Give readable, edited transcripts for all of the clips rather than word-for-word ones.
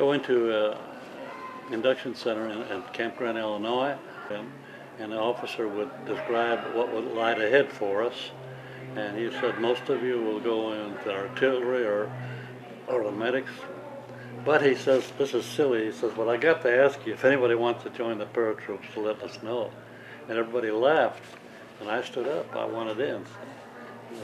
I went to induction center in Campground, Illinois, and the officer would describe what would lie ahead for us. And he said, most of you will go into artillery or the medics. But he says, this is silly. He says, well, I got to ask you if anybody wants to join the paratroops to let us know. And everybody laughed. And I stood up. I wanted in.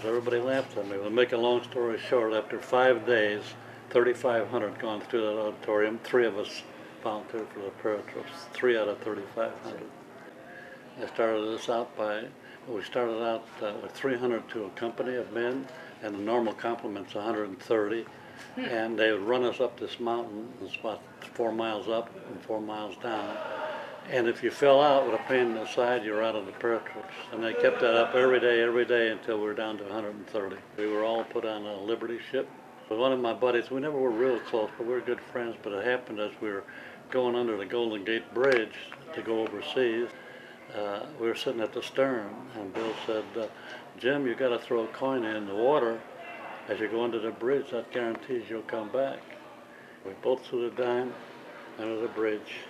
So everybody laughed at me. To make a long story short, after 5 days, 3,500 gone through that auditorium. 3 of us volunteered for the paratroops. 3 out of 3,500. I started this out we started out with 300 to a company of men, and the normal complement's 130. And they would run us up this mountain. It's about 4 miles up and 4 miles down. And if you fell out with a pain in the side, you were out of the paratroops. And they kept that up every day until we were down to 130. We were all put on a Liberty ship. But one of my buddies, we never were real close, but we were good friends. But it happened as we were going under the Golden Gate Bridge to go overseas. We were sitting at the stern, and Bill said, Jim, you got to throw a coin in the water as you go under the bridge. That guarantees you'll come back. We both threw the dime under the bridge,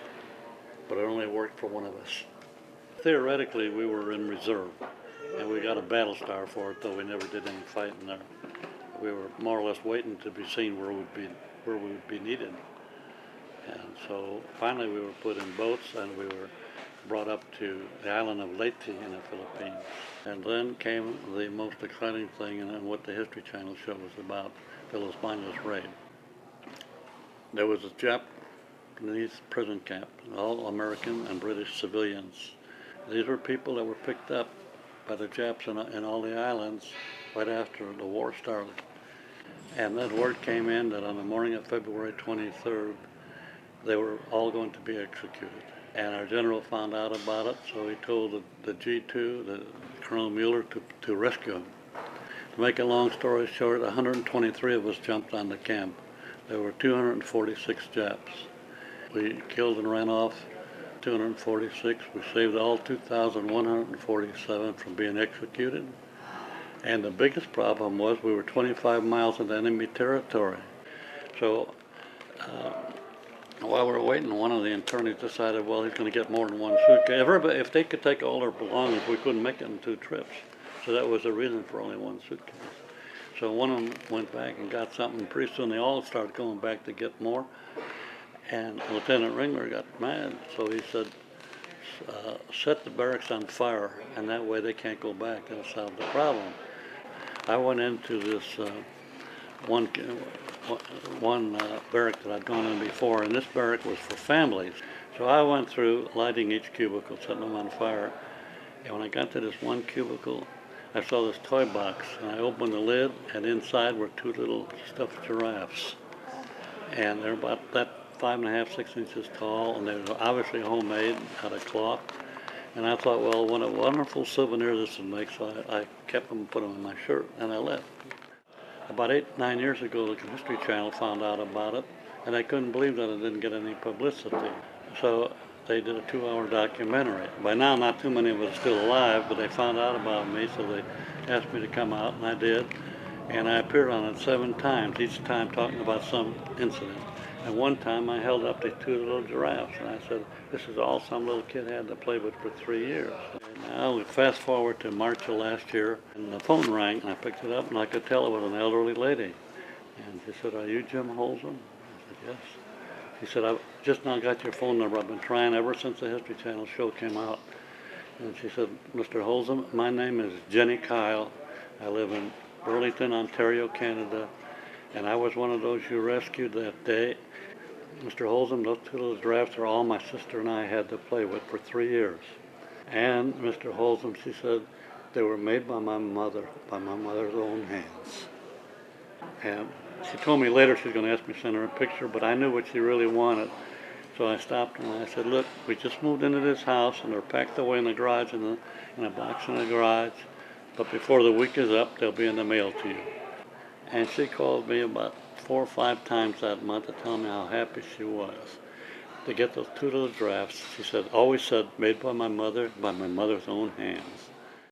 but it only worked for one of us. Theoretically, we were in reserve, and we got a battle star for it, though we never did any fighting there. We were more or less waiting to be seen where we would be needed. And so finally we were put in boats, and we were brought up to the island of Leyte in the Philippines. And then came the most exciting thing, and what the History Channel show was about, the Los Banos raid. There was a Japanese prison camp, all American and British civilians. These were people that were picked up by the Japs in all the islands right after the war started. And then word came in that on the morning of February 23rd, they were all going to be executed. And our general found out about it, so he told the G2, Colonel Mueller, to rescue him. To make a long story short, 123 of us jumped on the camp. There were 246 Japs. We killed and ran off 246. We saved all 2,147 from being executed. And the biggest problem was we were 25 miles into enemy territory. So while we were waiting, one of the attorneys decided, well, he's going to get more than one suitcase. If they could take all their belongings, we couldn't make it in 2 trips. So that was the reason for only one suitcase. So one of them went back and got something. Pretty soon they all started going back to get more. And Lieutenant Ringler got mad, so he said, set the barracks on fire, and that way they can't go back. That'll solve the problem. I went into this one barrack that I'd gone in before, and this barrack was for families. So I went through lighting each cubicle, setting them on fire. And when I got to this one cubicle, I saw this toy box, and I opened the lid, and inside were 2 little stuffed giraffes. And they're about that 5.5, 6 inches tall, and they were obviously homemade out of cloth. And I thought, well, what a wonderful souvenir this would make, so I kept them and put them in my shirt, and I left. About 8, 9 years ago, the History Channel found out about it, and I couldn't believe that it didn't get any publicity. So they did a 2-hour documentary. By now, not too many of us are still alive, but they found out about me, so they asked me to come out, and I did. And I appeared on it 7 times, each time talking about some incident. And one time I held up the 2 little giraffes, and I said, this is all some little kid had to play with for 3 years. And now we fast forward to March of last year, and the phone rang, and I picked it up, and I could tell it was an elderly lady. And she said, are you Jim Holzman? I said, yes. She said, I've just now got your phone number. I've been trying ever since the History Channel show came out. And she said, Mr. Holzman, my name is Jenny Kyle. I live in Burlington, Ontario, Canada, and I was one of those you rescued that day. Mr. Holzman, those 2 little giraffes are all my sister and I had to play with for 3 years. And Mr. Holzman, she said, they were made by my mother's own hands. And she told me later she was going to ask me to send her a picture, but I knew what she really wanted. So I stopped and I said, look, we just moved into this house, and they're packed away in the garage, in a box in the garage. But before the week is up, they'll be in the mail to you. And she called me about 4 or 5 times that month to tell me how happy she was to get those 2 little giraffes. She said, always said, made by my mother's own hands.